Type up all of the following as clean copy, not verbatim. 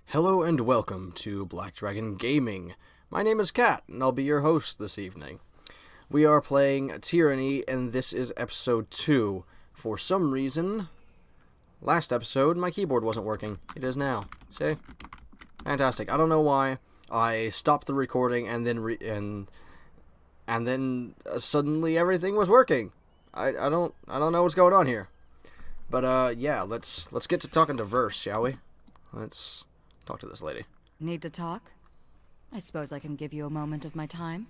Hello and welcome to Black Dragon Gaming. My name is Kat, and I'll be your host this evening. We are playing Tyranny, and this is episode 2. For some reason, last episode, my keyboard wasn't working. It is now. See? Fantastic. I don't know why. I stopped the recording, and then suddenly everything was working. I don't know what's going on here. But yeah, let's get to talking to Verse, shall we? Let's talk to this lady. Need to talk? I suppose I can give you a moment of my time.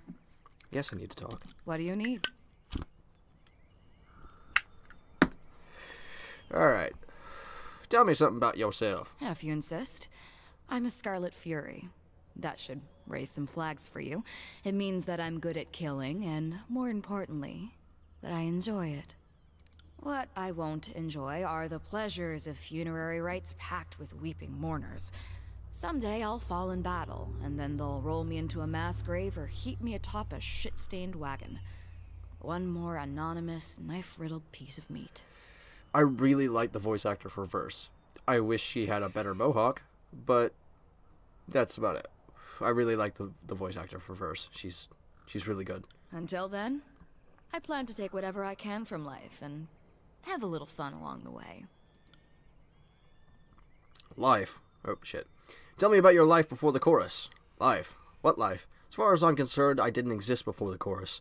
Yes, I need to talk. What do you need? Alright. Tell me something about yourself. If you insist. I'm a Scarlet Fury. That should raise some flags for you. It means that I'm good at killing, and more importantly, that I enjoy it. What I won't enjoy are the pleasures of funerary rites packed with weeping mourners. Someday I'll fall in battle, and then they'll roll me into a mass grave or heap me atop a shit-stained wagon. One more anonymous, knife-riddled piece of meat. I really like the voice actor for Verse. I wish she had a better mohawk, but that's about it. I really like the voice actor for Verse. She's really good. Until then, I plan to take whatever I can from life and have a little fun along the way. Life? Oh, shit. Tell me about your life before the chorus. Life? What life? As far as I'm concerned, I didn't exist before the chorus.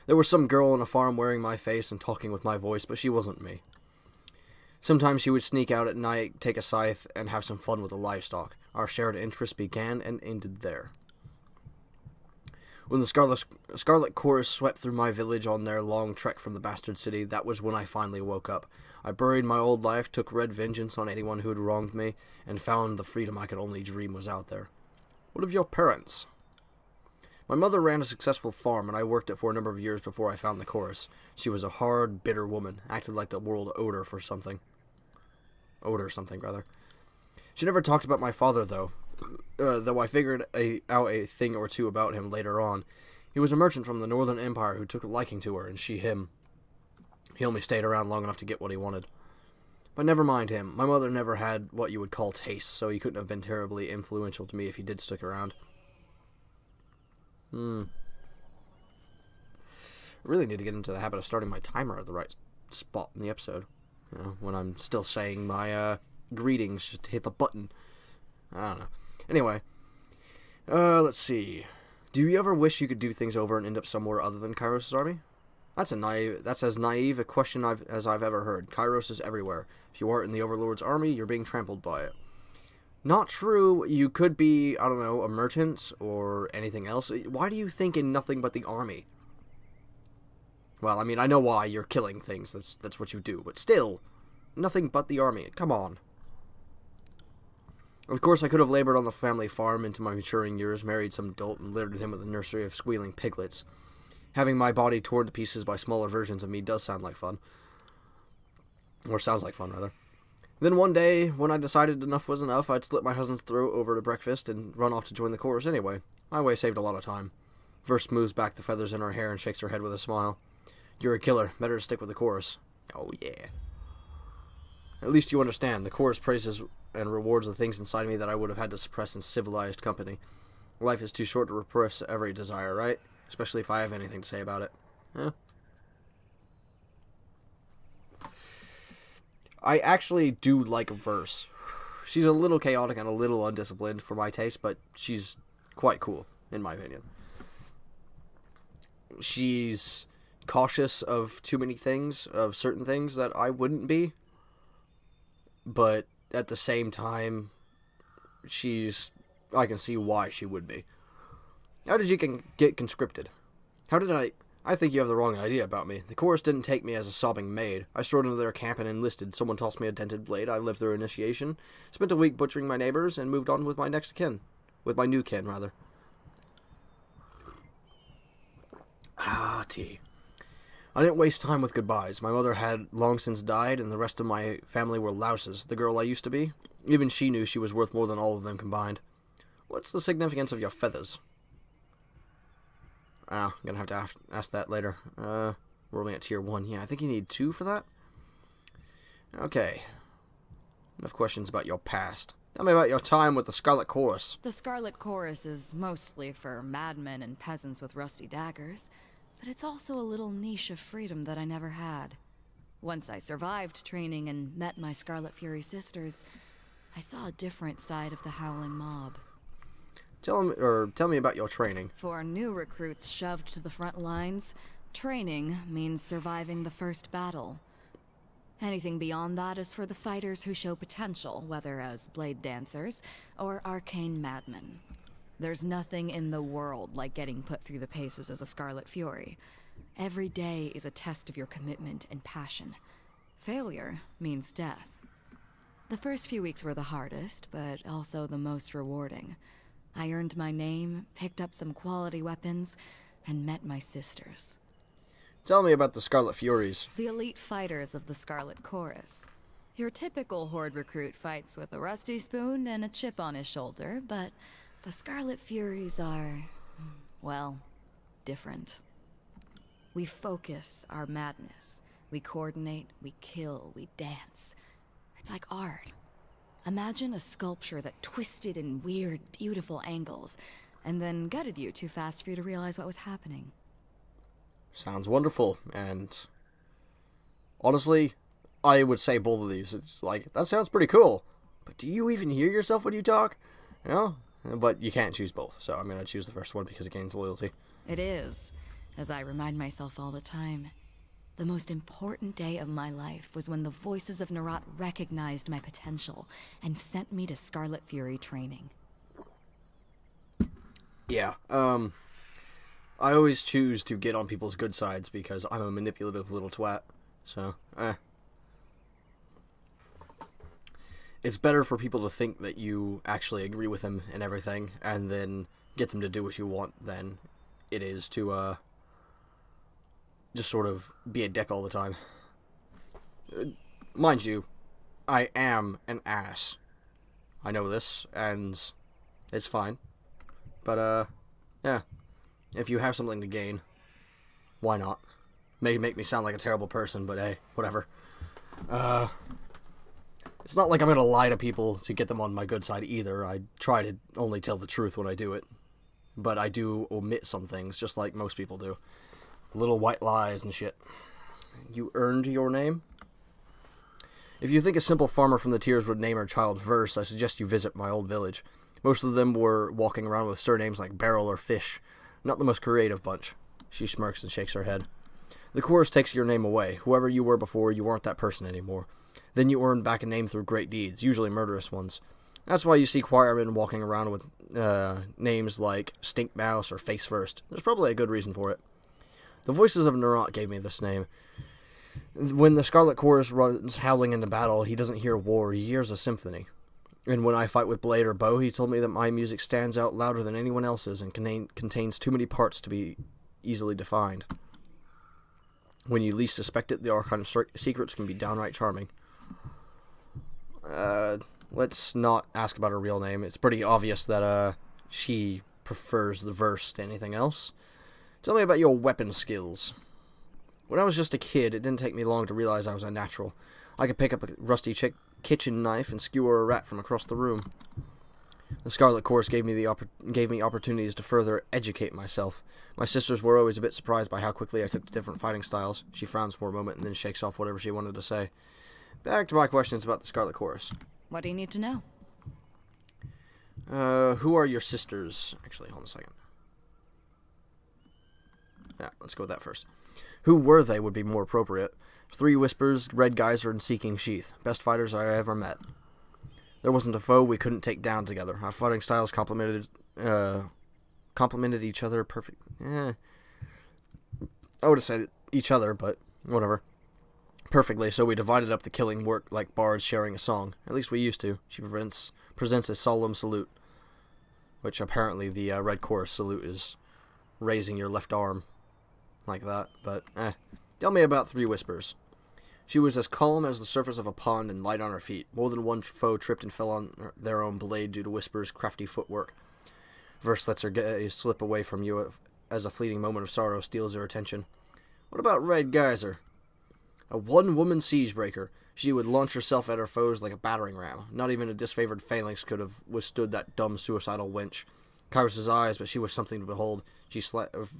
There was some girl on a farm wearing my face and talking with my voice, but she wasn't me. Sometimes she would sneak out at night, take a scythe, and have some fun with the livestock. Our shared interest began and ended there. When the Scarlet Chorus swept through my village on their long trek from the bastard city, that was when I finally woke up. I buried my old life, took red vengeance on anyone who had wronged me, and found the freedom I could only dream was out there. What of your parents? My mother ran a successful farm, and I worked it for a number of years before I found the chorus. She was a hard, bitter woman, acted like the world owed her something. She never talked about my father, though I figured out a thing or two about him later on. He was a merchant from the Northern Empire who took a liking to her, and she him. He only stayed around long enough to get what he wanted. But never mind him. My mother never had what you would call taste, so he couldn't have been terribly influential to me if he did stick around. I really need to get into the habit of starting my timer at the right spot in the episode. You know, when I'm still saying my greetings, just hit the button. I don't know. Anyway, let's see. Do you ever wish you could do things over and end up somewhere other than Kairos' army? That's as naive a question as I've ever heard. Kairos is everywhere. If you aren't in the Overlord's army, you're being trampled by it. Not true. You could be, I don't know, a merchant or anything else. Why do you think in nothing but the army? Well, I mean, I know why. You're killing things. That's what you do. But still, nothing but the army. Come on. Of course, I could have labored on the family farm into my maturing years, married some dolt, and littered him with a nursery of squealing piglets. Having my body torn to pieces by smaller versions of me does sound like fun. Or sounds like fun, rather. Then one day, when I decided enough was enough, I'd slit my husband's throat over to breakfast and run off to join the chorus anyway. My way saved a lot of time. Verse smooths back the feathers in her hair and shakes her head with a smile. You're a killer. Better to stick with the chorus. Oh, yeah. At least you understand. The chorus praises and rewards the things inside me that I would have had to suppress in civilized company. Life is too short to repress every desire, right? Especially if I have anything to say about it. Yeah. I actually do like Verse. She's a little chaotic and a little undisciplined for my taste, but she's quite cool, in my opinion. She's cautious of too many things, of certain things that I wouldn't be. But at the same time, I can see why she would be. How did you get conscripted? How did I think you have the wrong idea about me. The chorus didn't take me as a sobbing maid. I strode into their camp and enlisted. Someone tossed me a dented blade. I lived through initiation, spent a week butchering my neighbors, and moved on with my next kin. With my new kin, rather. Tea. I didn't waste time with goodbyes. My mother had long since died, and the rest of my family were louses. The girl I used to be, even she knew she was worth more than all of them combined. What's the significance of your feathers? I'm gonna have to ask that later. We're only at tier 1. Yeah, I think you need 2 for that. Okay. Enough questions about your past. Tell me about your time with the Scarlet Chorus. The Scarlet Chorus is mostly for madmen and peasants with rusty daggers, but it's also a little niche of freedom that I never had. Once I survived training and met my Scarlet Fury sisters, I saw a different side of the Howling Mob. Tell me about your training. For new recruits shoved to the front lines, training means surviving the first battle. Anything beyond that is for the fighters who show potential, whether as blade dancers or arcane madmen. There's nothing in the world like getting put through the paces as a Scarlet Fury. Every day is a test of your commitment and passion. Failure means death. The first few weeks were the hardest, but also the most rewarding. I earned my name, picked up some quality weapons, and met my sisters. Tell me about the Scarlet Furies. The elite fighters of the Scarlet Chorus. Your typical Horde recruit fights with a rusty spoon and a chip on his shoulder, but the Scarlet Furies are, well, different. We focus our madness. We coordinate, we kill, we dance. It's like art. Imagine a sculpture that twisted in weird, beautiful angles, and then gutted you too fast for you to realize what was happening. Sounds wonderful, and honestly, I would say both of these. It's like, that sounds pretty cool, but do you even hear yourself when you talk? You know? But you can't choose both, so I'm going to choose the first one because it gains loyalty. It is, as I remind myself all the time. The most important day of my life was when the voices of Nerat recognized my potential and sent me to Scarlet Fury training. Yeah, I always choose to get on people's good sides because I'm a manipulative little twat, so, It's better for people to think that you actually agree with them and everything, and then get them to do what you want, than it is to, just sort of be a dick all the time. Mind you, I am an ass. I know this, and it's fine. But, yeah. If you have something to gain, why not? May make me sound like a terrible person, but hey, whatever. It's not like I'm gonna lie to people to get them on my good side either. I try to only tell the truth when I do it. But I do omit some things, just like most people do. Little white lies and shit. You earned your name? If you think a simple farmer from the Tears would name her child Verse, I suggest you visit my old village. Most of them were walking around with surnames like Barrel or Fish. Not the most creative bunch. She smirks and shakes her head. The chorus takes your name away. Whoever you were before, you aren't that person anymore. Then you earn back a name through great deeds, usually murderous ones. That's why you see choirmen walking around with names like Stink Mouse or Face First. There's probably a good reason for it. The voices of Nerat gave me this name. When the Scarlet Chorus runs howling into battle, he doesn't hear war, he hears a symphony. And when I fight with blade or bow, he told me that my music stands out louder than anyone else's and contains too many parts to be easily defined. When you least suspect it, the arcane of secrets can be downright charming. Let's not ask about her real name. It's pretty obvious that, she prefers the Verse to anything else. Tell me about your weapon skills. When I was just a kid, it didn't take me long to realize I was a natural. I could pick up a rusty kitchen knife and skewer a rat from across the room. The Scarlet Chorus gave me opportunities to further educate myself. My sisters were always a bit surprised by how quickly I took to different fighting styles. She frowns for a moment and then shakes off whatever she wanted to say. Back to my questions about the Scarlet Chorus. What do you need to know? Who are your sisters? Actually, hold on a second. Yeah, let's go with that first. Who were they would be more appropriate. Three Whispers, Red Geyser, and Seeking Sheath. Best fighters I ever met. There wasn't a foe we couldn't take down together. Our fighting styles complemented each other perfect. I would have said each other, but whatever. Perfectly, so we divided up the killing work like bards sharing a song. At least we used to. She presents a solemn salute, which apparently the Red Chorus salute is raising your left arm like that, but Tell me about Three Whispers. She was as calm as the surface of a pond and light on her feet. More than one foe tripped and fell on their own blade due to Whisper's crafty footwork. Verse lets her gaze slip away from you as a fleeting moment of sorrow steals her attention. What about Red Geyser? A one-woman siegebreaker. She would launch herself at her foes like a battering ram. Not even a disfavored phalanx could have withstood that dumb, suicidal wench. Kairos' eyes, but she was something to behold. She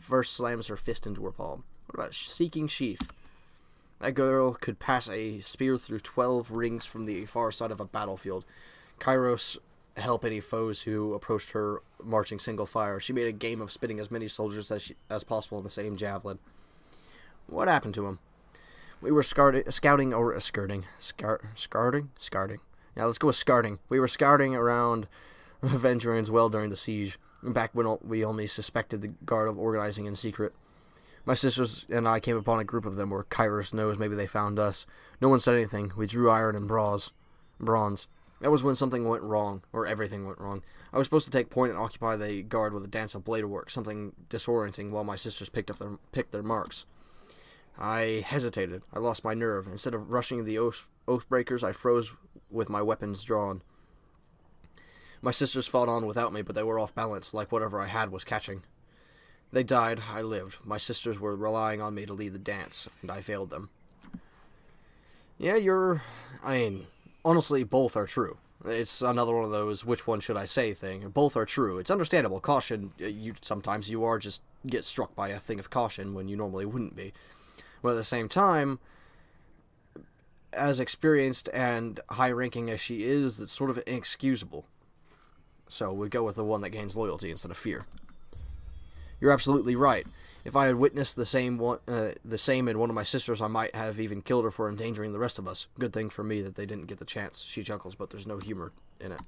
first slams her fist into her palm. What about Seeking Sheath? That girl could pass a spear through 12 rings from the far side of a battlefield. Kairos help any foes who approached her marching single file. She made a game of spitting as many soldiers as possible in the same javelin. What happened to him? We were scouting. Yeah, let's go with scouting. We were scouting around Avengerian's well during the siege, back when we only suspected the guard of organizing in secret. My sisters and I came upon a group of them where Kairos knows maybe they found us. No one said anything. We drew iron and bronze. That was when something went wrong, or everything went wrong. I was supposed to take point and occupy the guard with a dance of blade work, something disorienting, while my sisters picked their marks. I hesitated. I lost my nerve. Instead of rushing the Oathbreakers, I froze with my weapons drawn. My sisters fought on without me, but they were off balance, like whatever I had was catching. They died, I lived. My sisters were relying on me to lead the dance, and I failed them. Yeah, honestly, both are true. It's another one of those which one should I say thing. Both are true. It's understandable. Caution, sometimes you are just get struck by a thing of caution when you normally wouldn't be. But at the same time, as experienced and high-ranking as she is, it's sort of inexcusable. So we go with the one that gains loyalty instead of fear. You're absolutely right. If I had witnessed the same in one of my sisters, I might have even killed her for endangering the rest of us. Good thing for me that they didn't get the chance. She chuckles, but there's no humor in it.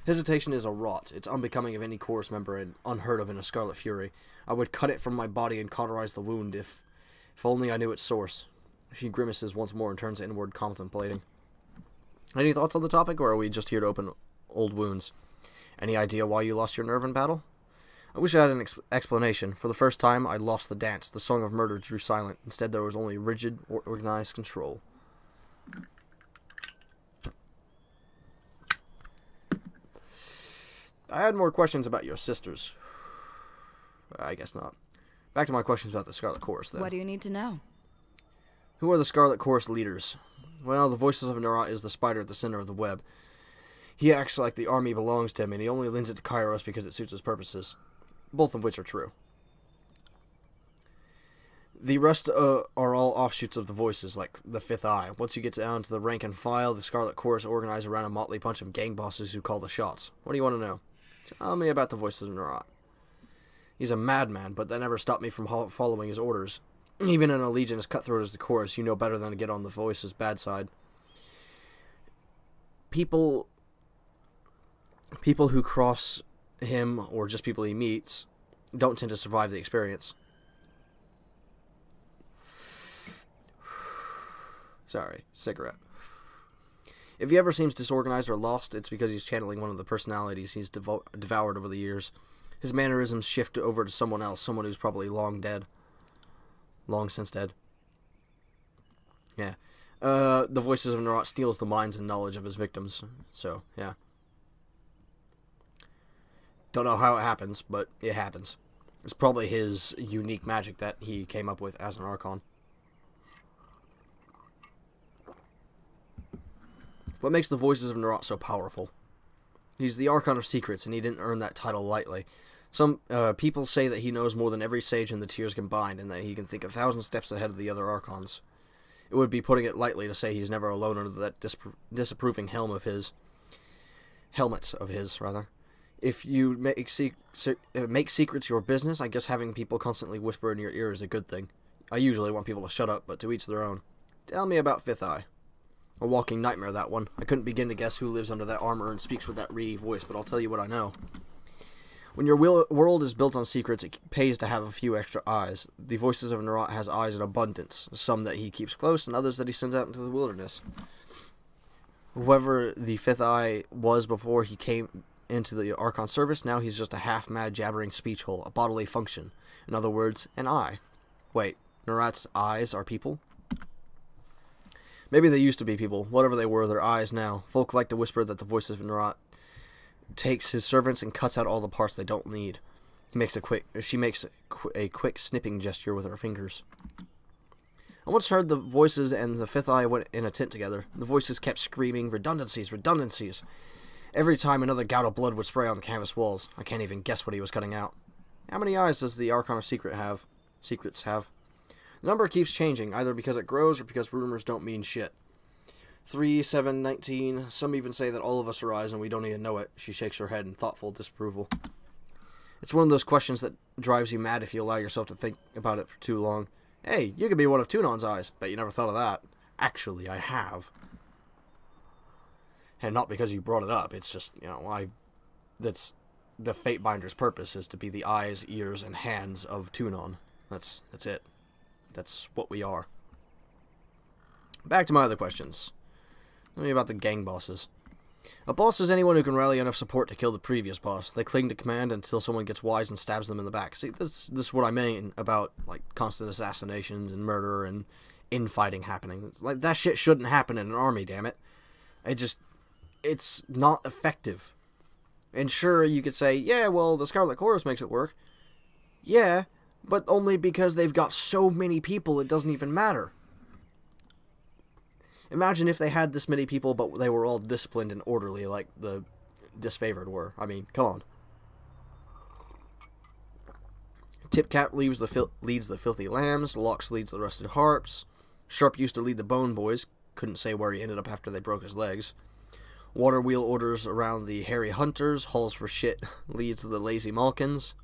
Hesitation is a rot. It's unbecoming of any chorus member and unheard of in a Scarlet Fury. I would cut it from my body and cauterize the wound if only I knew its source. She grimaces once more and turns inward, contemplating. Any thoughts on the topic, or are we just here to open old wounds? Any idea why you lost your nerve in battle? I wish I had an explanation. For the first time, I lost the dance. The song of murder drew silent. Instead, there was only rigid, organized control. I had more questions about your sisters. I guess not. Back to my questions about the Scarlet Chorus, then. What do you need to know? Who are the Scarlet Chorus leaders? Well, the Voices of Nerat is the spider at the center of the web. He acts like the army belongs to him, and he only lends it to Kairos because it suits his purposes. Both of which are true. The rest are all offshoots of the Voices, like the Fifth Eye. Once you get down to the rank and file, the Scarlet Chorus organize around a motley bunch of gang bosses who call the shots. What do you want to know? Tell me about the Voices of Nerat. He's a madman, but that never stopped me from following his orders. Even in a legion as cutthroat as the Chorus, you know better than to get on the Voices' bad side. People who cross him, or just people he meets, don't tend to survive the experience. Sorry, cigarette. If he ever seems disorganized or lost, it's because he's channeling one of the personalities he's devoured over the years. His mannerisms shift over to someone else, someone who's probably long since dead. Yeah. The Voices of Nerat steals the minds and knowledge of his victims, so, yeah. Don't know how it happens, but it happens. It's probably his unique magic that he came up with as an Archon. What makes the Voices of Nerat so powerful? He's the Archon of Secrets, and he didn't earn that title lightly. Some people say that he knows more than every sage in the tiers combined, and that he can think 1,000 steps ahead of the other Archons. It would be putting it lightly to say he's never alone under that disapproving helmet of his. If you make secrets your business, I guess having people constantly whisper in your ear is a good thing. I usually want people to shut up, but to each their own. Tell me about Fifth Eye. A walking nightmare, that one. I couldn't begin to guess who lives under that armor and speaks with that reedy voice, but I'll tell you what I know. When your world is built on secrets, it pays to have a few extra eyes. The Voices of Nerat has eyes in abundance, some that he keeps close and others that he sends out into the wilderness. Whoever the Fifth Eye was before he came into the Archon service, now he's just a half-mad, jabbering speech hole, a bodily function. In other words, an eye. Wait, Nerat's eyes are people? Maybe they used to be people. Whatever they were, they're eyes now. Folk like to whisper that the Voices of Nerat takes his servants and cuts out all the parts they don't need. She makes a quick snipping gesture with her fingers. I once heard the voices and the Fifth Eye went in a tent together. The voices kept screaming, redundancies, redundancies. Every time another gout of blood would spray on the canvas walls. I can't even guess what he was cutting out. How many eyes does the Archon of Secrets have? The number keeps changing, either because it grows or because rumors don't mean shit. 3, 7, 19. Some even say that all of us are eyes and we don't even know it. She shakes her head in thoughtful disapproval. It's one of those questions that drives you mad if you allow yourself to think about it for too long. Hey, you could be one of Tunon's eyes. Bet you never thought of that. Actually, I have. And not because you brought it up. It's just, that's the Fatebinder's purpose, is to be the eyes, ears, and hands of Tunon. That's it. That's what we are. Back to my other questions. Tell me about the gang bosses. A boss is anyone who can rally enough support to kill the previous boss. They cling to command until someone gets wise and stabs them in the back. See, this is what I mean about, like, constant assassinations and murder and infighting happening. Like, that shit shouldn't happen in an army, damn it. It's not effective. And sure, you could say, yeah, well, the Scarlet Chorus makes it work. Yeah, but only because they've got so many people it doesn't even matter. Imagine if they had this many people, but they were all disciplined and orderly like the disfavored were. I mean, come on. Tipcat leads the Filthy Lambs. Lox leads the Rusted Harps. Sharp used to lead the Bone Boys. Couldn't say where he ended up after they broke his legs. Waterwheel orders around the Hairy Hunters. Hauls for Shit leads the Lazy Malkins.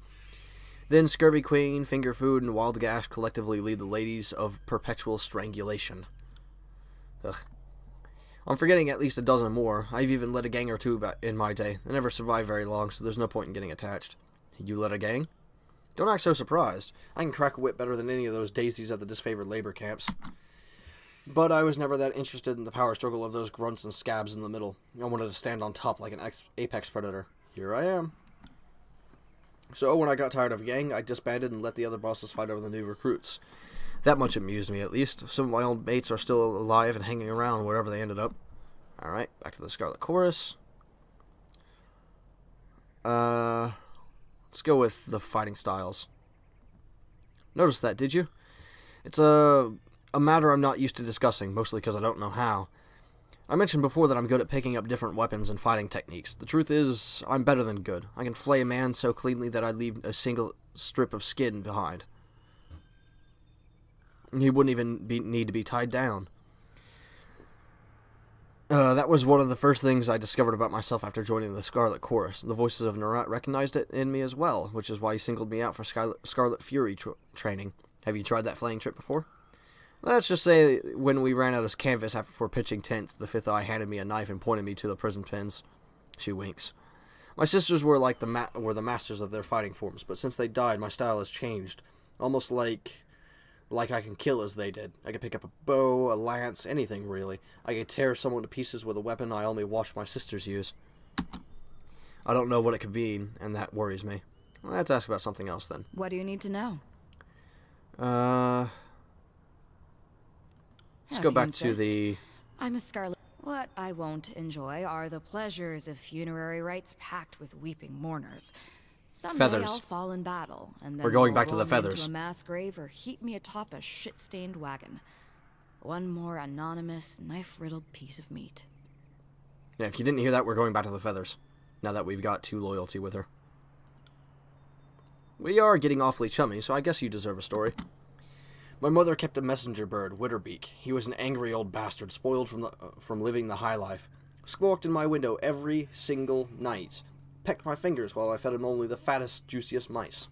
Then Scurvy Queen, Finger Food, and Wild Gash collectively lead the Ladies of Perpetual Strangulation. Ugh. I'm forgetting at least a dozen more. I've even led a gang or two in my day. I never survived very long, so there's no point in getting attached. You led a gang? Don't act so surprised. I can crack a whip better than any of those daisies at the disfavored labor camps. But I was never that interested in the power struggle of those grunts and scabs in the middle. I wanted to stand on top like an apex predator. Here I am. So when I got tired of a gang, I disbanded and let the other bosses fight over the new recruits. That much amused me, at least. Some of my old mates are still alive and hanging around wherever they ended up. Alright, back to the Scarlet Chorus. Let's go with the fighting styles. Notice that, did you? It's a matter I'm not used to discussing, mostly because I don't know how. I mentioned before that I'm good at picking up different weapons and fighting techniques. The truth is, I'm better than good. I can flay a man so cleanly that I'd leave a single strip of skin behind. He wouldn't even need to be tied down. That was one of the first things I discovered about myself after joining the Scarlet Chorus. The voices of Narat recognized it in me as well, which is why he singled me out for Scarlet Fury training. Have you tried that flaying trick before? Let's just say when we ran out of canvas after pitching tents, the Fifth Eye handed me a knife and pointed me to the prison pens. She winks. My sisters were like the masters of their fighting forms, but since they died, my style has changed. Almost like I can kill as they did. I can pick up a bow, a lance, anything really. I can tear someone to pieces with a weapon I only watched my sisters use. I don't know what it could be, and that worries me. Let's ask about something else then. What do you need to know? Let's go back to the... I'm a Scarlet. What I won't enjoy are the pleasures of funerary rites packed with weeping mourners. Someday Feathers. I'll fall in battle, and then We're going they'll back to the roll me feathers. into a mass grave or heap me atop a shit-stained wagon. One more anonymous, knife-riddled piece of meat. Yeah, if you didn't hear that, we're going back to the feathers. Now that we've got 2 loyalty with her. We are getting awfully chummy, so I guess you deserve a story. My mother kept a messenger bird, Witterbeak. He was an angry old bastard, spoiled from living the high life. Squawked in my window every single night. Pecked my fingers while I fed him only the fattest, juiciest mice.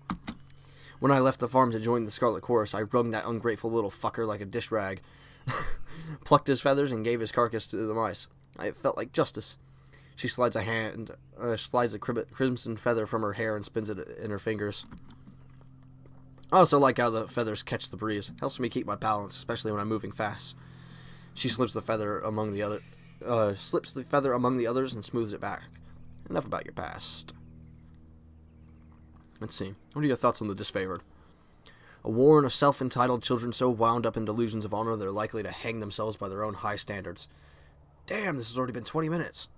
When I left the farm to join the Scarlet Chorus, I wrung that ungrateful little fucker like a dish rag. Plucked his feathers and gave his carcass to the mice. It felt like justice. She slides a crimson feather from her hair and spins it in her fingers. I also like how the feathers catch the breeze. Helps me keep my balance, especially when I'm moving fast. She slips the feather among the others and smooths it back. Enough about your past. Let's see. What are your thoughts on the disfavored? A warren of self-entitled children so wound up in delusions of honor they're likely to hang themselves by their own high standards. Damn, this has already been 20 minutes.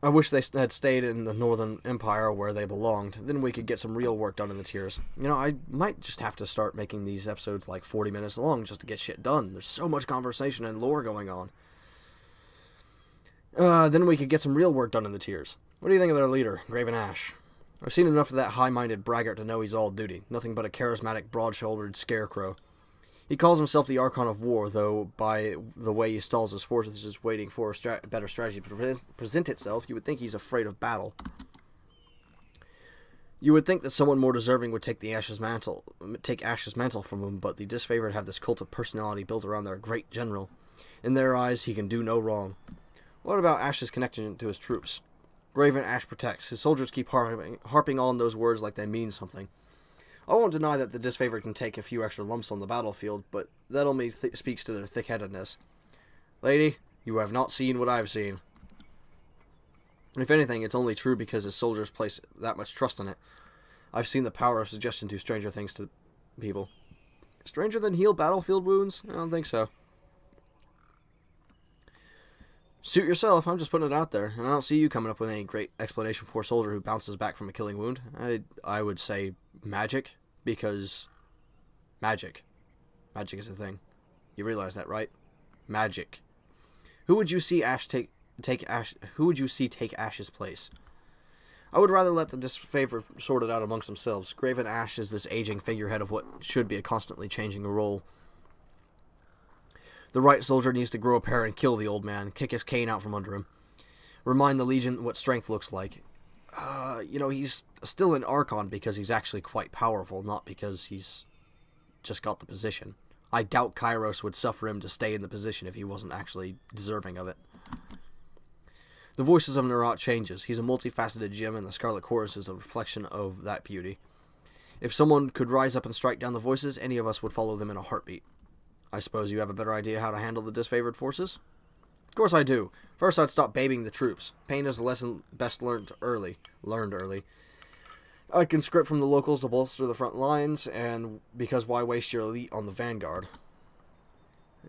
I wish they had stayed in the Northern Empire where they belonged. Then we could get some real work done in the tiers. You know, I might just have to start making these episodes like 40 minutes long just to get shit done. There's so much conversation and lore going on. Then we could get some real work done in the tiers. What do you think of their leader, Graven Ash? I've seen enough of that high-minded braggart to know he's all duty. Nothing but a charismatic, broad-shouldered scarecrow. He calls himself the Archon of War, though by the way he stalls his forces just waiting for a better strategy to present itself, you would think he's afraid of battle. You would think that someone more deserving would take Ash's mantle from him, but the disfavored have this cult of personality built around their great general. In their eyes, he can do no wrong. What about Ash's connection to his troops? Graven Ash protects. His soldiers keep harping on those words like they mean something. I won't deny that the disfavored can take a few extra lumps on the battlefield, but that only speaks to their thick-headedness. Lady, you have not seen what I've seen. If anything, it's only true because his soldiers place that much trust in it. I've seen the power of suggestion do stranger things to people. Stranger than heal battlefield wounds? I don't think so. Suit yourself, I'm just putting it out there, and I don't see you coming up with any great explanation for a soldier who bounces back from a killing wound. I would say magic, because magic is a thing. You realize that, right? Magic. Who would you see take Ash's place? I would rather let the disfavored sort it out amongst themselves. Graven Ash is this aging figurehead of what should be a constantly changing role. The right soldier needs to grow a pair and kill the old man, kick his cane out from under him. Remind the Legion what strength looks like. You know, he's still an Archon because he's actually quite powerful, not because he's just got the position. I doubt Kairos would suffer him to stay in the position if he wasn't actually deserving of it. The voices of Nerat changes. He's a multifaceted gem, and the Scarlet Chorus is a reflection of that beauty. If someone could rise up and strike down the voices, any of us would follow them in a heartbeat. I suppose you have a better idea how to handle the disfavored forces? Of course I do. First, I'd stop babying the troops. Pain is a lesson best learned early. I conscript from the locals to bolster the front lines, and because why waste your elite on the vanguard?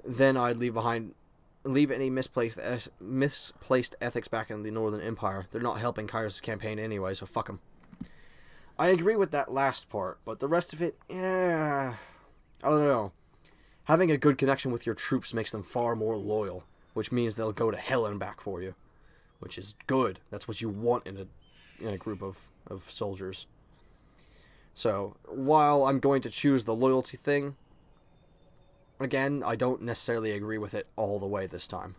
Then I'd leave any misplaced ethics back in the Northern Empire. They're not helping Kairos' campaign anyway, so fuck them. I agree with that last part, but the rest of it, I don't know. Having a good connection with your troops makes them far more loyal, which means they'll go to hell and back for you, which is good. That's what you want in a group of soldiers. So, while I'm going to choose the loyalty thing, again, I don't necessarily agree with it all the way this time.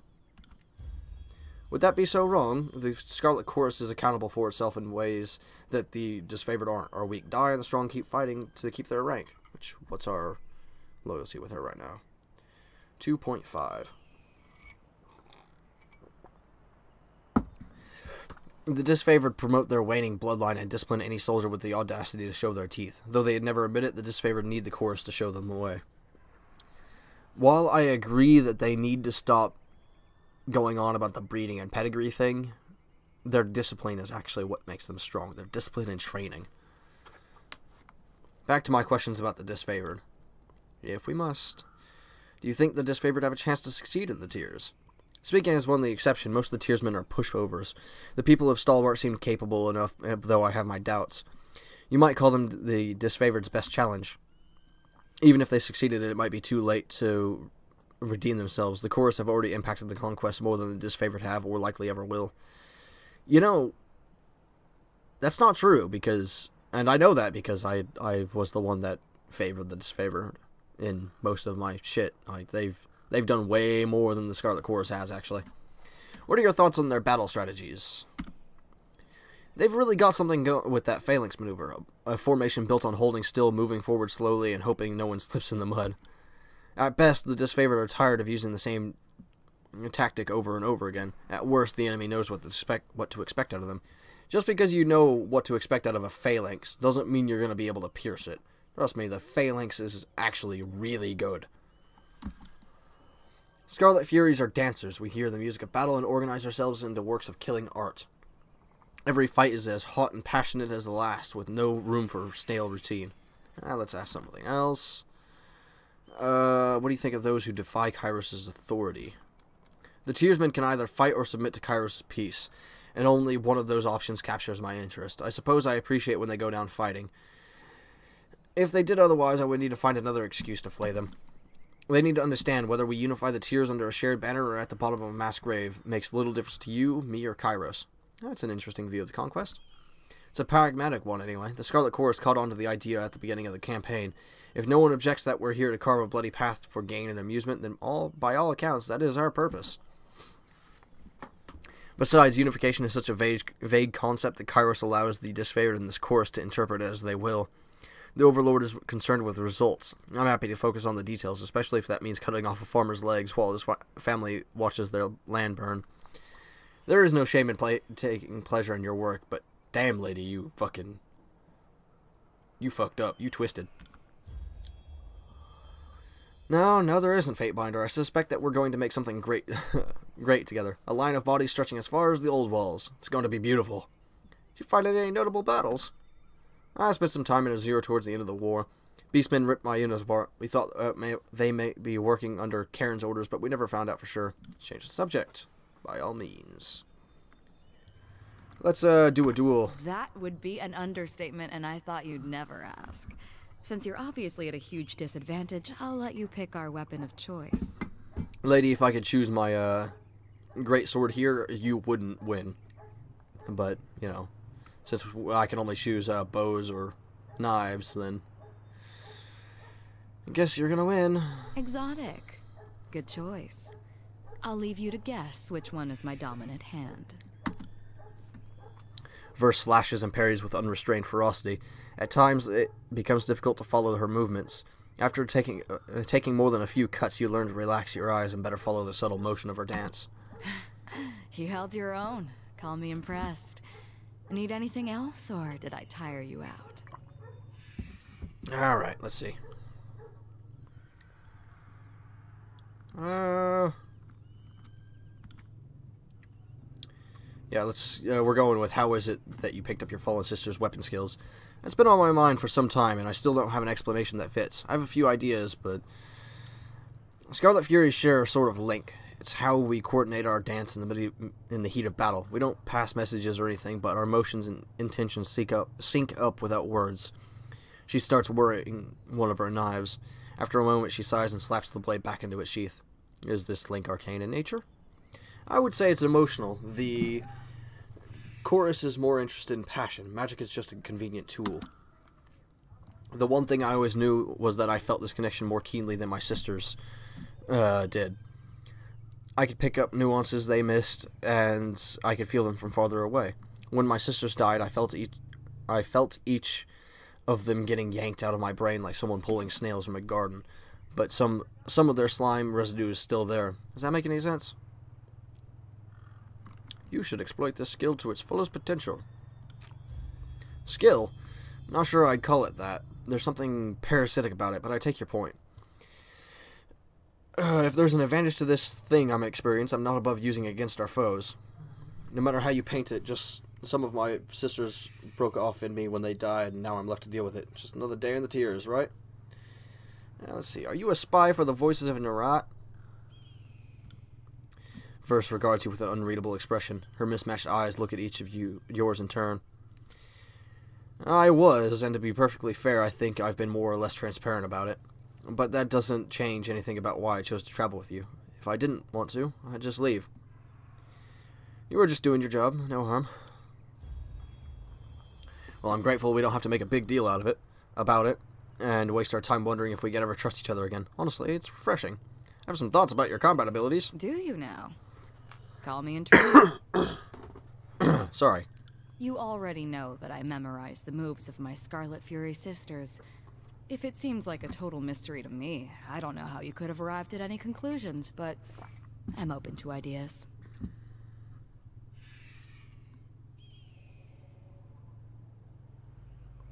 Would that be so wrong? The Scarlet Chorus is accountable for itself in ways that the disfavored aren't. Our weak die and the strong keep fighting to keep their rank. What's our loyalty with her right now? 2.5. The disfavored promote their waning bloodline and discipline any soldier with the audacity to show their teeth. Though they never admit it, the disfavored need the chorus to show them the way. While I agree that they need to stop going on about the breeding and pedigree thing, their discipline is actually what makes them strong. Their discipline and training. Back to my questions about the disfavored. If we must. Do you think the disfavored have a chance to succeed in the tiers? Speaking as one of the exception, most of the tiersmen are pushovers. The people of Stalwart seem capable enough, though I have my doubts. You might call them the disfavored's best challenge. Even if they succeeded, it might be too late to redeem themselves. The chorus have already impacted the conquest more than the disfavored have, or likely ever will. You know, that's not true, because, and I know that because I was the one that favored the disfavored in most of my shit. They've done way more than the Scarlet Chorus has, actually. What are your thoughts on their battle strategies? They've really got something going with that phalanx maneuver. A formation built on holding still, moving forward slowly, and hoping no one slips in the mud. At best, the disfavored are tired of using the same tactic over and over again. At worst, the enemy knows what to expect out of them. Just because you know what to expect out of a phalanx doesn't mean you're going to be able to pierce it. Trust me, the phalanx is actually really good. Scarlet Furies are dancers. We hear the music of battle and organize ourselves into works of killing art. Every fight is as hot and passionate as the last, with no room for stale routine. Let's ask something else. What do you think of those who defy Kairos' authority? The tiersmen can either fight or submit to Kairos' peace. and only one of those options captures my interest. I suppose I appreciate when they go down fighting. If they did otherwise, I would need to find another excuse to flay them. They need to understand whether we unify the tiers under a shared banner or at the bottom of a mass grave makes little difference to you, me, or Kairos. That's an interesting view of the conquest. It's a pragmatic one, anyway. The Scarlet Chorus caught on to the idea at the beginning of the campaign. If no one objects that we're here to carve a bloody path for gain and amusement, then by all accounts, that is our purpose. Besides, unification is such a vague concept that Kairos allows the disfavored in this chorus to interpret it as they will. The Overlord is concerned with results. I'm happy to focus on the details, especially if that means cutting off a farmer's legs while his family watches their land burn. There is no shame in taking pleasure in your work, but damn, lady, you fucked up. You twisted. No, there isn't, Fatebinder. I suspect that we're going to make something great together. A line of bodies stretching as far as the old walls. It's going to be beautiful. Did you fight any notable battles? I spent some time in Azure towards the end of the war. Beastmen ripped my units apart. We thought they may be working under Karen's orders, but we never found out for sure. Let's change the subject, by all means. Let's do a duel. That would be an understatement, and I thought you'd never ask. Since you're obviously at a huge disadvantage, I'll let you pick our weapon of choice. Lady, if I could choose my great sword here, you wouldn't win. But, you know, since I can only choose bows or knives, then I guess you're gonna win. Exotic. Good choice. I'll leave you to guess which one is my dominant hand. Verse slashes and parries with unrestrained ferocity. At times, it becomes difficult to follow her movements. After taking more than a few cuts, you learn to relax your eyes and better follow the subtle motion of her dance. You held your own. Call me impressed. Need anything else, or did I tire you out? Alright, let's see. Yeah, we're going with how is it that you picked up your fallen sister's weapon skills. It's been on my mind for some time, and I still don't have an explanation that fits. I have a few ideas, but Scarlet Furies share a sort of link. It's how we coordinate our dance in the heat of battle. We don't pass messages or anything, but our emotions and intentions sync up without words. She starts whirring one of her knives. After a moment, she sighs and slaps the blade back into its sheath. Is this link arcane in nature? I would say it's emotional. The chorus is more interested in passion. Magic is just a convenient tool. The one thing I always knew was that I felt this connection more keenly than my sisters did. I could pick up nuances they missed, and I could feel them from farther away. When my sisters died, I felt each of them getting yanked out of my brain like someone pulling snails from a garden. But some of their slime residue is still there. Does that make any sense? You should exploit this skill to its fullest potential. Skill? Not sure I'd call it that. There's something parasitic about it, but I take your point. If there's an advantage to this thing I'm experiencing, I'm not above using it against our foes. No matter how you paint it, just some of my sisters broke off in me when they died, and now I'm left to deal with it. Just another day in the tears, right? Now, let's see. Are you a spy for the voices of Narat? Verse regards you with an unreadable expression. Her mismatched eyes look at each of yours in turn. I was, and to be perfectly fair, I think I've been more or less transparent about it. But that doesn't change anything about why I chose to travel with you. If I didn't want to, I'd just leave. You were just doing your job, no harm. Well, I'm grateful we don't have to make a big deal about it, and waste our time wondering if we could ever trust each other again. Honestly, it's refreshing. I have some thoughts about your combat abilities. Do you now? Call me intrigued. Sorry. You already know that I memorized the moves of my Scarlet Fury sisters. If it seems like a total mystery to me, I don't know how you could have arrived at any conclusions, but I'm open to ideas.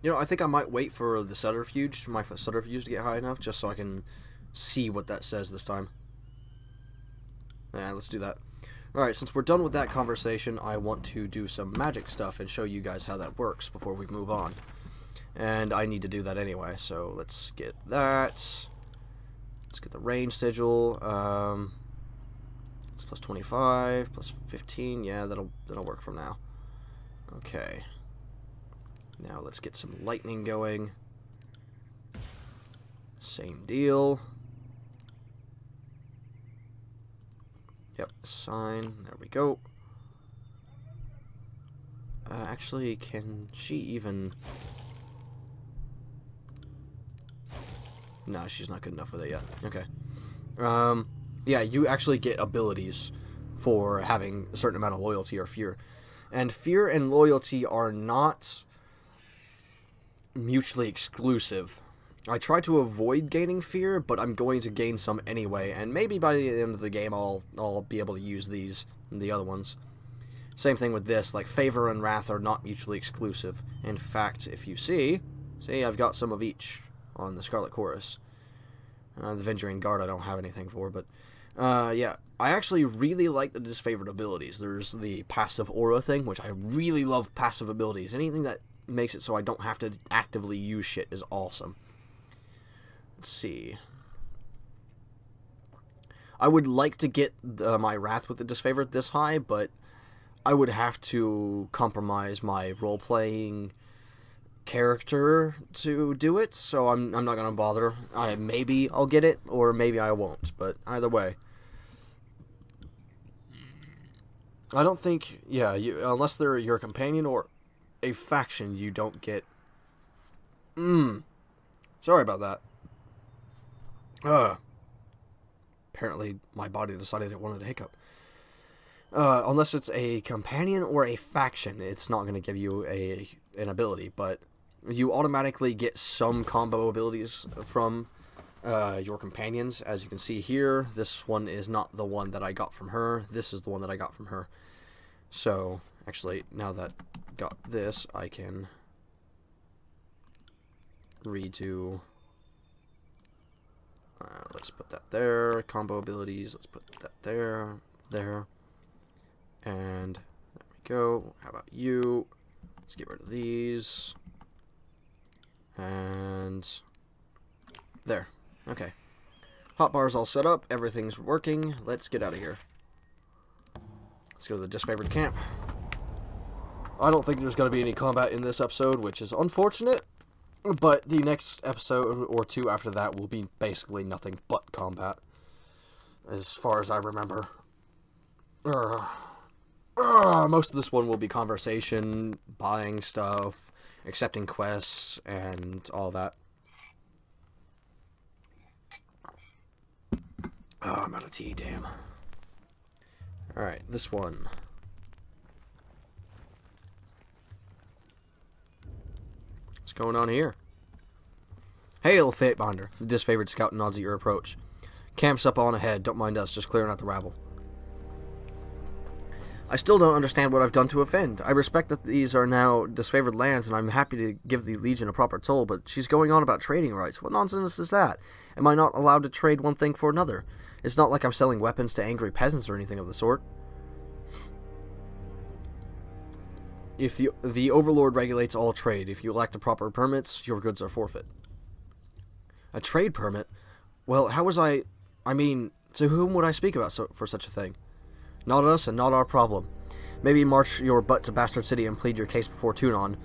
You know, I think I might wait for the subterfuge, my subterfuge to get high enough, just so I can see what that says this time. Yeah, let's do that. Alright, since we're done with that conversation, I want to do some magic stuff and show you guys how that works before we move on. And I need to do that anyway, so let's get that. Let's get the range sigil. It's plus 25, plus 15. Yeah, that'll work from now. Okay. Now let's get some lightning going. Same deal. Yep, sign. There we go. Actually, can she even... No, she's not good enough with it yet. Okay. Yeah, you actually get abilities for having a certain amount of loyalty or fear. And fear and loyalty are not mutually exclusive. I try to avoid gaining fear, but I'm going to gain some anyway, and maybe by the end of the game I'll be able to use these and the other ones. Same thing with this, like favor and wrath are not mutually exclusive. In fact, if you see, I've got some of each on the Scarlet Chorus. The Vengerine Guard I don't have anything for, but yeah, I actually really like the disfavored abilities. There's the passive aura thing, which I really love passive abilities. Anything that makes it so I don't have to actively use shit is awesome. Let's see. I would like to get my Wrath with the disfavored this high, but I would have to compromise my role-playing character to do it, so I'm not gonna bother. Maybe I'll get it, or maybe I won't, but either way. I don't think, yeah, unless they're your companion or a faction, you don't get... Sorry about that. Apparently my body decided it wanted a hiccup. Unless it's a companion or a faction, it's not going to give you an ability, but you automatically get some combo abilities from your companions. As you can see here, this one is not the one that I got from her. This is the one that I got from her. So, actually, now that I got this, I can redo... let's put that there. Combo abilities, let's put that there, there. And there we go. How about you? Let's get rid of these. And there. Okay. Hotbar's all set up. Everything's working. Let's get out of here. Let's go to the disfavored camp. I don't think there's going to be any combat in this episode, which is unfortunate. But the next episode or two after that will be basically nothing but combat, as far as I remember. Most of this one will be conversation, buying stuff, accepting quests, and all that. Oh, I'm out of tea, damn. Alright, this one. What's going on here? Hail, Fatebinder. The disfavored scout nods at your approach. Camp's up on ahead. Don't mind us, just clearing out the rabble. I still don't understand what I've done to offend. I respect that these are now disfavored lands, and I'm happy to give the Legion a proper toll, but she's going on about trading rights. What nonsense is that? Am I not allowed to trade one thing for another? It's not like I'm selling weapons to angry peasants or anything of the sort. If the Overlord regulates all trade, if you lack the proper permits, your goods are forfeit. A trade permit? Well, how was I mean, to whom would I speak about for such a thing? Not us and not our problem. Maybe march your butt to Bastard City and plead your case before Tunon,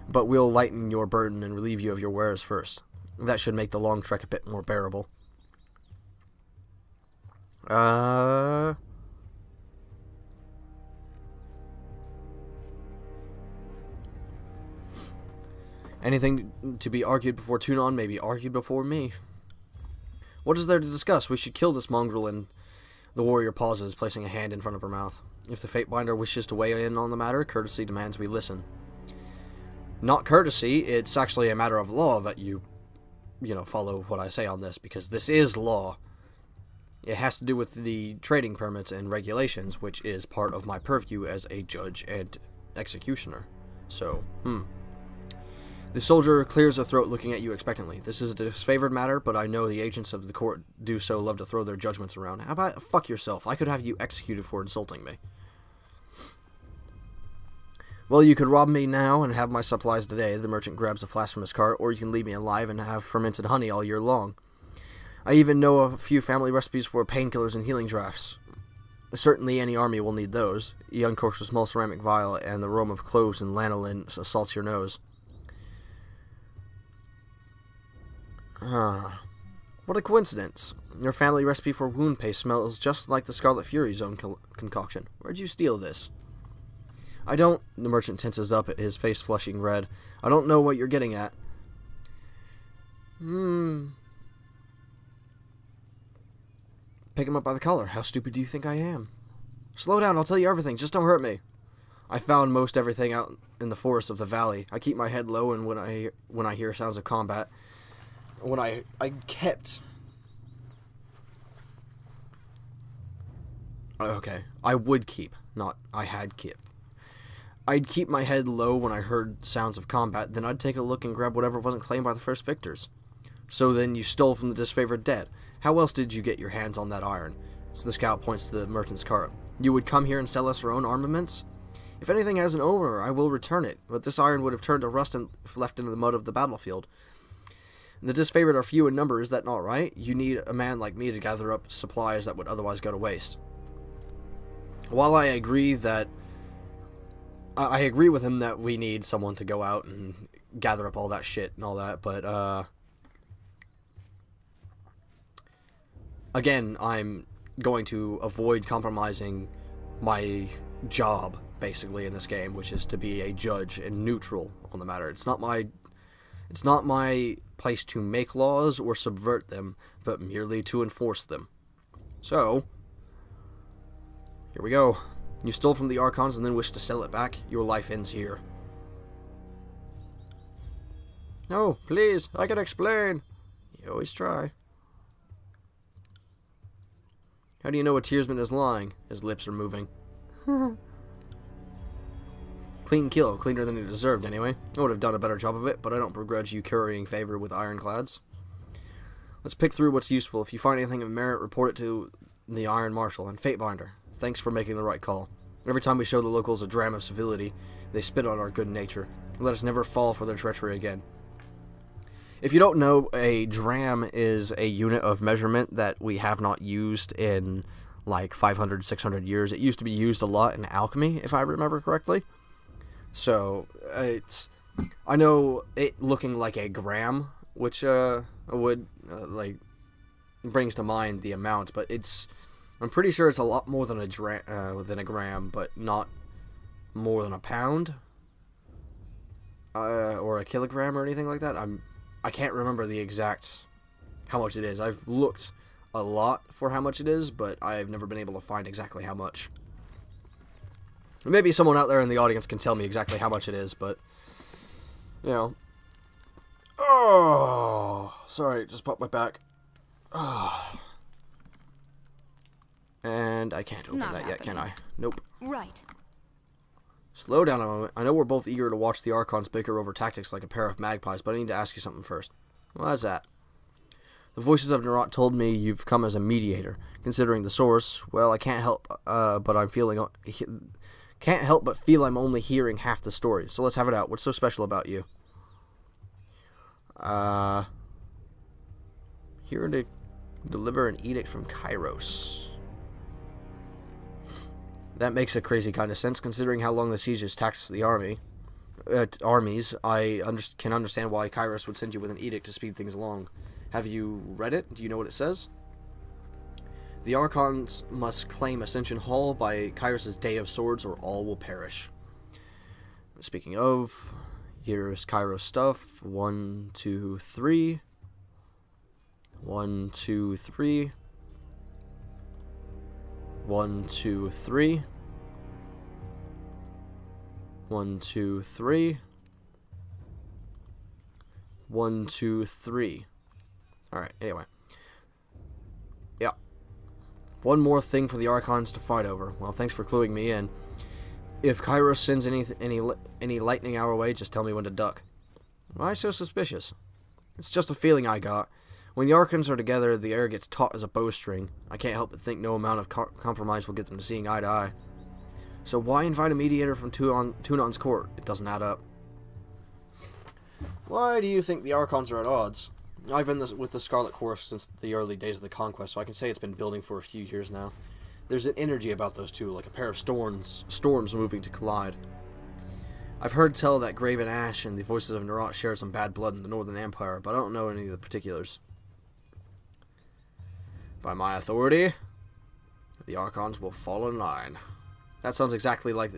but we'll lighten your burden and relieve you of your wares first. That should make the long trek a bit more bearable. Anything to be argued before Tunon may be argued before me. What is there to discuss? We should kill this mongrel. And the warrior pauses, placing a hand in front of her mouth. If the Fatebinder wishes to weigh in on the matter, courtesy demands we listen. Not courtesy, it's actually a matter of law that you follow what I say on this, because this is law. It has to do with the trading permits and regulations, which is part of my purview as a judge and executioner. So, The soldier clears her throat, looking at you expectantly. This is a disfavored matter, but I know the agents of the court do so love to throw their judgments around. How about fuck yourself? I could have you executed for insulting me. Well, you could rob me now and have my supplies today. The merchant grabs a flask from his cart, or you can leave me alive and have fermented honey all year long. I even know a few family recipes for painkillers and healing drafts. Certainly any army will need those. You uncorks a small ceramic vial, and the aroma of cloves and lanolin assaults your nose. What a coincidence. Your family recipe for wound paste smells just like the Scarlet Fury's own concoction. Where'd you steal this? I don't... The merchant tenses up, his face flushing red. I don't know what you're getting at. Pick him up by the collar. How stupid do you think I am? Slow down, I'll tell you everything. Just don't hurt me. I found most everything out in the forests of the valley. I keep my head low, and when I hear sounds of combat... When I kept... Okay. I would keep, not I had kept. I'd keep my head low when I heard sounds of combat, then I'd take a look and grab whatever wasn't claimed by the first victors. So then you stole from the disfavored dead. How else did you get your hands on that iron? So the scout points to the merchant's cart. You would come here and sell us our own armaments? If anything has an owner, I will return it, but this iron would have turned to rust and left in the mud of the battlefield. The disfavored are few in number, is that not right? You need a man like me to gather up supplies that would otherwise go to waste. While I agree that... I agree with him that we need someone to go out and gather up all that shit and all that, but, again, I'm going to avoid compromising my job, basically, in this game, which is to be a judge and neutral on the matter. It's not my place to make laws or subvert them, but merely to enforce them. So, here we go. You stole from the Archons and then wish to sell it back? Your life ends here. No, please, I can explain. You always try. How do you know a tearsman is lying? His lips are moving. Clean kill, cleaner than he deserved anyway. I would have done a better job of it, but I don't begrudge you currying favor with ironclads. Let's pick through what's useful. If you find anything of merit, report it to the Iron Marshal and Fatebinder. Thanks for making the right call. Every time we show the locals a dram of civility, they spit on our good nature. Let us never fall for their treachery again. If you don't know, a dram is a unit of measurement that we have not used in like 500, 600 years. It used to be used a lot in alchemy, if I remember correctly. So, I know it looking like a gram, which would, brings to mind the amount, but I'm pretty sure it's a lot more than a gram, but not more than a pound, or a kilogram or anything like that. I can't remember the exact how much it is. I've looked a lot for how much it is, but I've never been able to find exactly how much. Maybe someone out there in the audience can tell me exactly how much it is, but, you know. Oh, sorry, just popped my back. Oh. And I can't open that yet, can I? Nope. Right. Slow down a moment. I know we're both eager to watch the Archons bicker over tactics like a pair of magpies, but I need to ask you something first. Why's that? The voices of Narot told me you've come as a mediator. Considering the source, well, I can't help, but I'm feeling... Can't help but feel I'm only hearing half the story. So let's have it out. What's so special about you? Here to deliver an edict from Kairos. That makes a crazy kind of sense, considering how long the siege has taxed the armies. I can understand why Kairos would send you with an edict to speed things along. Have you read it? Do you know what it says? The Archons must claim Ascension Hall by Kairos' Day of Swords, or all will perish. Speaking of, here's Kairos stuff. 1, 2, 3. 1, 2, 3. 1, 2, 3. 1, 2, 3. 1, 2, 3. Alright, anyway. Yeah. One more thing for the Archons to fight over. Well, thanks for cluing me in. If Kairos sends any lightning our way, just tell me when to duck. Why so suspicious? It's just a feeling I got. When the Archons are together, the air gets taut as a bowstring. I can't help but think no amount of compromise will get them to seeing eye to eye. So why invite a mediator from Tunon's court? It doesn't add up. Why do you think the Archons are at odds? I've been with the Scarlet Corps since the early days of the Conquest, so I can say it's been building for a few years now. There's an energy about those two, like a pair of storms moving to collide. I've heard tell that Graven Ash and the Voices of Nerat share some bad blood in the Northern Empire, but I don't know any of the particulars. By my authority, the Archons will fall in line. That sounds exactly like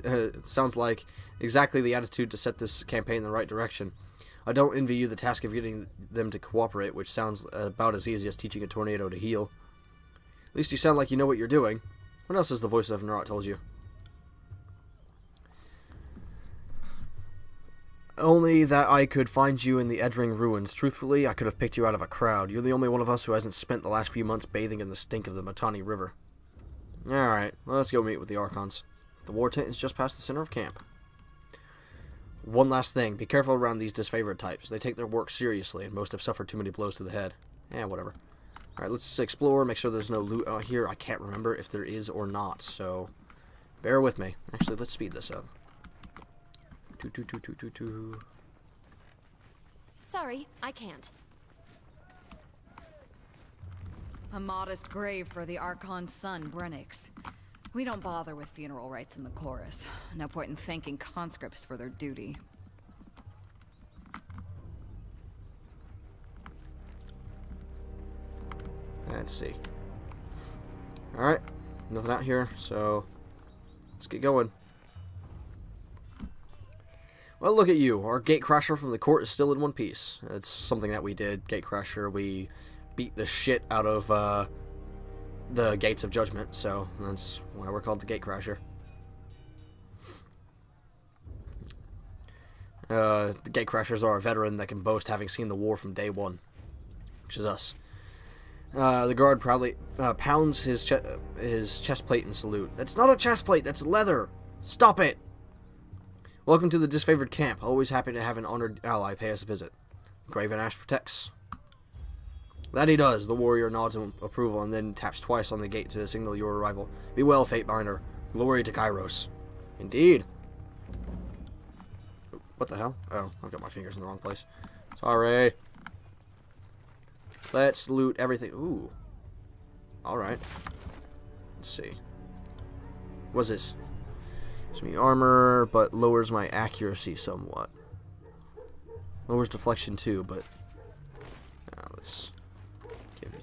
exactly the attitude to set this campaign in the right direction. I don't envy you the task of getting them to cooperate, which sounds about as easy as teaching a tornado to heal. At least you sound like you know what you're doing. What else has the Voice of Nerat told you? Only that I could find you in the Edring ruins. Truthfully, I could have picked you out of a crowd. You're the only one of us who hasn't spent the last few months bathing in the stink of the Matani River. Alright, let's go meet with the Archons. The war tent is just past the center of camp. One last thing, be careful around these disfavored types. They take their work seriously, and most have suffered too many blows to the head. Whatever. Alright, let's explore, make sure there's no loot out here. I can't remember if there is or not, so bear with me. Actually, let's speed this up. Sorry, I can't. A modest grave for the Archon's son, Brennix. We don't bother with funeral rites in the chorus. No point in thanking conscripts for their duty. Let's see. Alright, nothing out here, so let's get going. Well, look at you. Our gatecrasher from the court is still in one piece. It's something that we did. Gatecrasher, we beat the shit out of the Gates of Judgment, so that's why we're called the Gatecrasher. The Gatecrashers are a veteran that can boast having seen the war from day one, which is us. The guard proudly pounds his chest plate in salute. That's not a chest plate, that's leather! Stop it! Welcome to the disfavored camp. Always happy to have an honored ally pay us a visit. Graven Ash protects. That he does. The warrior nods in approval and then taps twice on the gate to signal your arrival. Be well, Fatebinder. Glory to Kairos. Indeed. What the hell? Oh, I've got my fingers in the wrong place. Sorry. Let's loot everything. Ooh. Alright. Let's see. What's this? Gives me armor, but lowers my accuracy somewhat. Lowers deflection too, but let's give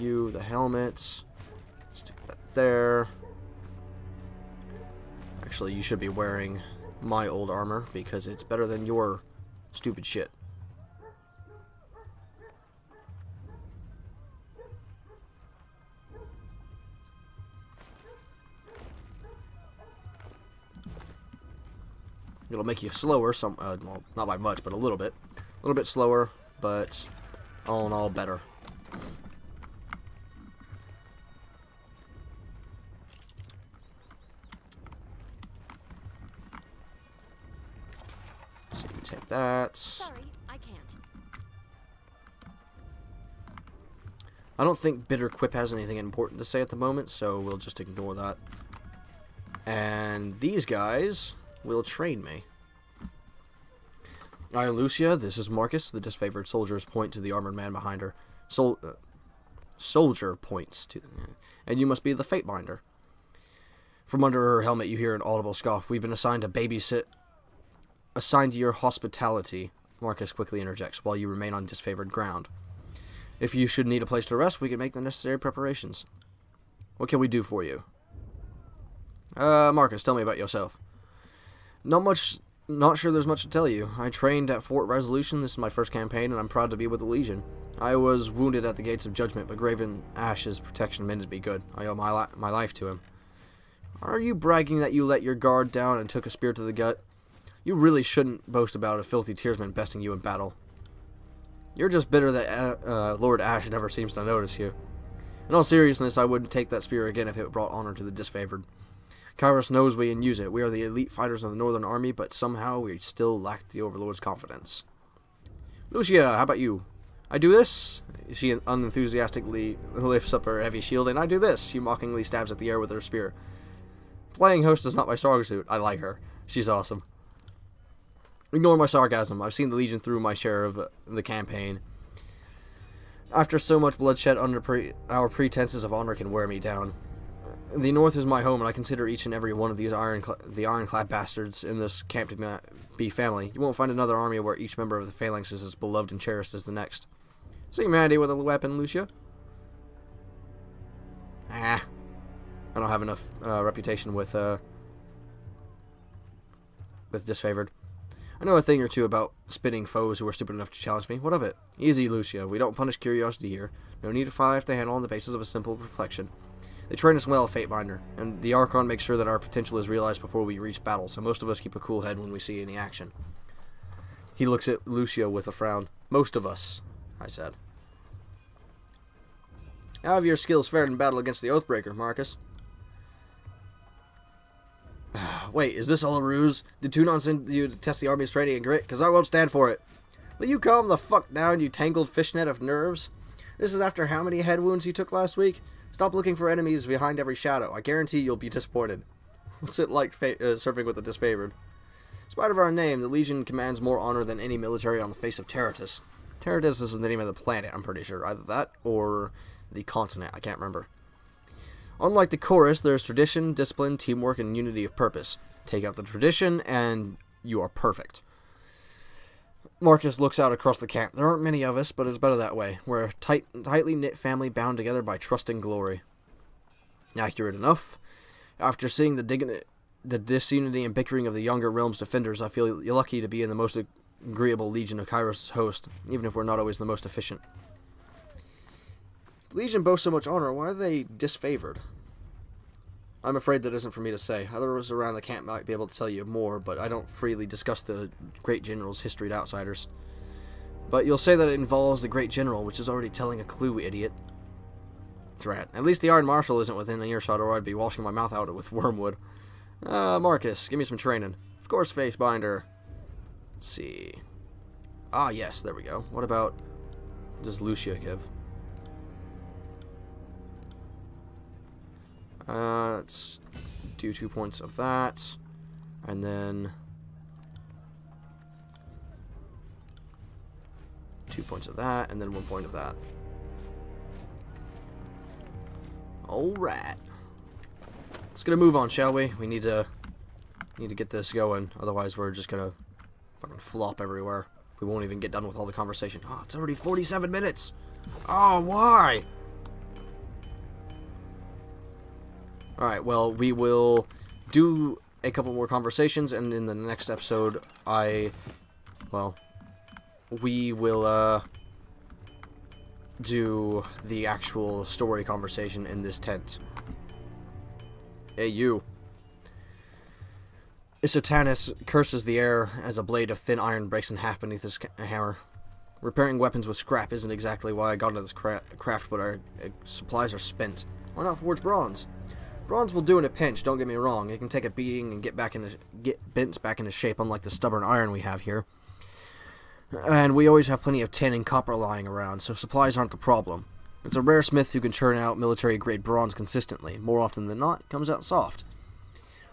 you the helmets. Stick that there. Actually, you should be wearing my old armor because it's better than your stupid shit. It'll make you slower, well, not by much, but a little bit slower, but all in all, better. So you take that. Sorry, I can't. I don't think Bitter Quip has anything important to say at the moment, so we'll just ignore that. And these guys will train me. I am Lucia, this is Marcus. The disfavored soldiers point to the armored man behind her. Soldier points to... And you must be the Fatebinder. From under her helmet you hear an audible scoff. We've been assigned to babysit... Assigned to your hospitality, Marcus quickly interjects, while you remain on disfavored ground. If you should need a place to rest, we can make the necessary preparations. What can we do for you? Marcus, tell me about yourself. Not sure there's much to tell you. I trained at Fort Resolution. This is my first campaign, and I'm proud to be with the Legion. I was wounded at the Gates of Judgment, but Graven Ash's protection mended me good. I owe my life to him. Are you bragging that you let your guard down and took a spear to the gut? You really shouldn't boast about a filthy tearsman besting you in battle. You're just bitter that Lord Ash never seems to notice you. In all seriousness, I wouldn't take that spear again if it brought honor to the disfavored. Kairos knows we can use it. We are the elite fighters of the Northern Army, but somehow we still lack the Overlord's confidence. Lucia, how about you? I do this. She unenthusiastically lifts up her heavy shield, and I do this. She mockingly stabs at the air with her spear. Flying host is not my strong suit. I like her. She's awesome. Ignore my sarcasm. I've seen the Legion through my share of the campaign. After so much bloodshed under our pretenses of honor can wear me down. The North is my home, and I consider each and every one of these ironclad bastards in this camp to be family. You won't find another army where each member of the phalanx is as beloved and cherished as the next. See Mandy with a weapon, Lucia? I don't have enough reputation with disfavored. I know a thing or two about spitting foes who are stupid enough to challenge me. What of it? Easy, Lucia. We don't punish curiosity here. No need to fire off the handle on the basis of a simple reflection. They train us well, Fatebinder, and the Archon makes sure that our potential is realized before we reach battle, so most of us keep a cool head when we see any action. He looks at Lucia with a frown. Most of us, I said. How have your skills fared in battle against the Oathbreaker, Marcus? Wait, is this all a ruse? Did Tunon send you to test the army's training and grit? Because I won't stand for it. Will you calm the fuck down, you tangled fishnet of nerves? This is after how many head wounds you took last week? Stop looking for enemies behind every shadow. I guarantee you'll be disappointed. What's it like serving with the disfavored? In spite of our name, the Legion commands more honor than any military on the face of Terratus. Terratus is the name of the planet, I'm pretty sure. Either that or the continent. I can't remember. Unlike the chorus, there's tradition, discipline, teamwork, and unity of purpose. Take out the tradition, and you are perfect. Marcus looks out across the camp. There aren't many of us, but it's better that way. We're a tightly knit family bound together by trust and glory. Accurate enough. After seeing the disunity and bickering of the younger realm's defenders, I feel you're lucky to be in the most agreeable Legion of Kairos' host, even if we're not always the most efficient. The Legion boasts so much honor, why are they disfavored? I'm afraid that isn't for me to say. Others around the camp might be able to tell you more, but I don't freely discuss the Great General's history to outsiders. But you'll say that it involves the Great General, which is already telling a clue, idiot. Drat. At least the Iron Marshal isn't within an earshot, or I'd be washing my mouth out with wormwood. Marcus, give me some training. Of course, Facebinder. Let's see. Ah, yes, there we go. What about... does Lucia give? Let's do 2 points of that, and then 2 points of that, and then 1 point of that. Alright. Let's get a move on, shall we? We need to get this going, otherwise we're just gonna fucking flop everywhere. We won't even get done with all the conversation. Oh, it's already 47 minutes! Oh, why? Alright, well, we will do a couple more conversations, and in the next episode, we will, do the actual story conversation in this tent. Hey, you. Isotanus curses the air as a blade of thin iron breaks in half beneath his hammer. Repairing weapons with scrap isn't exactly why I got into this craft, but our supplies are spent. Why not forge bronze? Bronze will do in a pinch, don't get me wrong. It can take a beating and get bent back into shape, unlike the stubborn iron we have here. And we always have plenty of tin and copper lying around, so supplies aren't the problem. It's a rare smith who can churn out military-grade bronze consistently. More often than not, it comes out soft.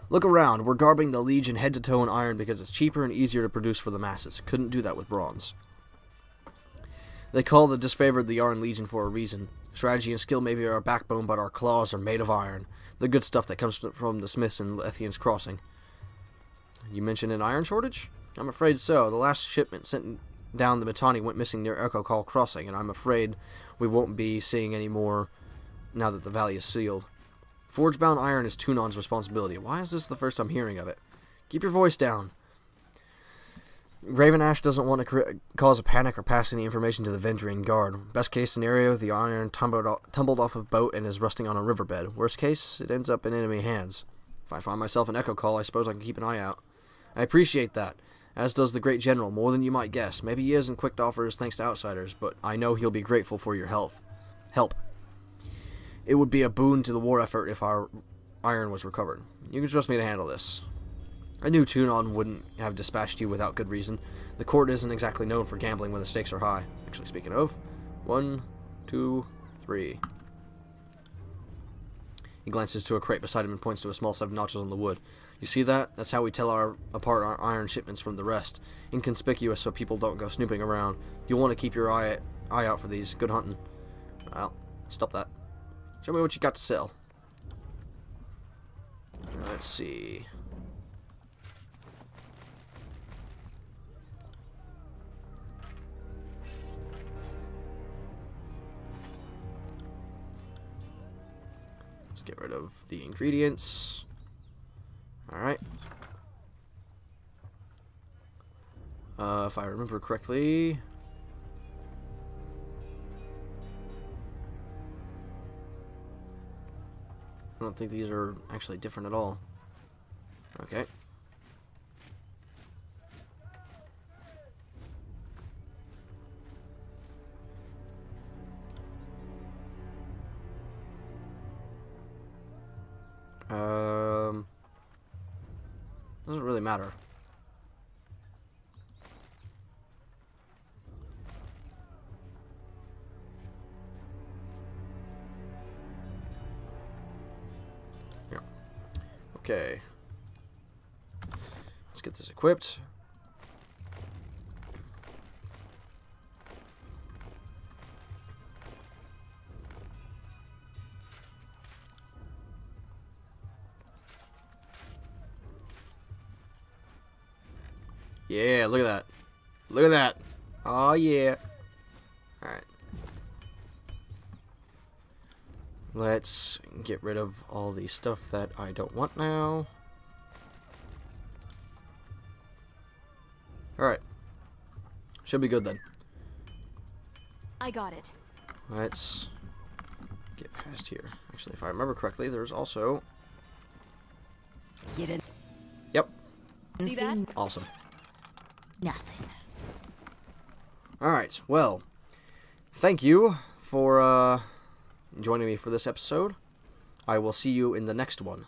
Look around, we're garbing the Legion head to toe in iron because it's cheaper and easier to produce for the masses. Couldn't do that with bronze. They call the disfavored the Iron Legion for a reason. Strategy and skill may be our backbone, but our claws are made of iron. The good stuff that comes from the smiths in Lethian's Crossing. You mentioned an iron shortage? I'm afraid so. The last shipment sent down the Mittani went missing near Echo Call Crossing, and I'm afraid we won't be seeing any more now that the valley is sealed. Forge-bound iron is Tunon's responsibility. Why is this the first I'm hearing of it? Keep your voice down. Raven Ash doesn't want to cause a panic or pass any information to the Venturing Guard. Best case scenario, the iron tumbled off a boat and is rusting on a riverbed. Worst case, it ends up in enemy hands. If I find myself in Echo Call, I suppose I can keep an eye out. I appreciate that, as does the Great General, more than you might guess. Maybe he isn't quick to offer his thanks to outsiders, but I know he'll be grateful for your help. It would be a boon to the war effort if our iron was recovered. You can trust me to handle this. I knew Tunon wouldn't have dispatched you without good reason. The court isn't exactly known for gambling when the stakes are high. Actually, speaking of, 1, 2, 3. He glances to a crate beside him and points to a small set of notches on the wood. You see that? That's how we tell apart our iron shipments from the rest. Inconspicuous so people don't go snooping around. You'll want to keep your eye out for these. Good hunting. Well, stop that. Show me what you got to sell. Let's see. Let's get rid of the ingredients. Alright. If I remember correctly... I don't think these are actually different at all. Okay. Doesn't really matter. Yeah. Okay. Let's get this equipped. Yeah, look at that. Look at that. Oh, yeah. Alright. Let's get rid of all the stuff that I don't want now. Alright. Should be good then. I got it. Let's get past here. Actually, if I remember correctly, there's also... You didn't Yep. See that? Awesome. nothing. Alright, well, thank you for joining me for this episode. I will see you in the next one.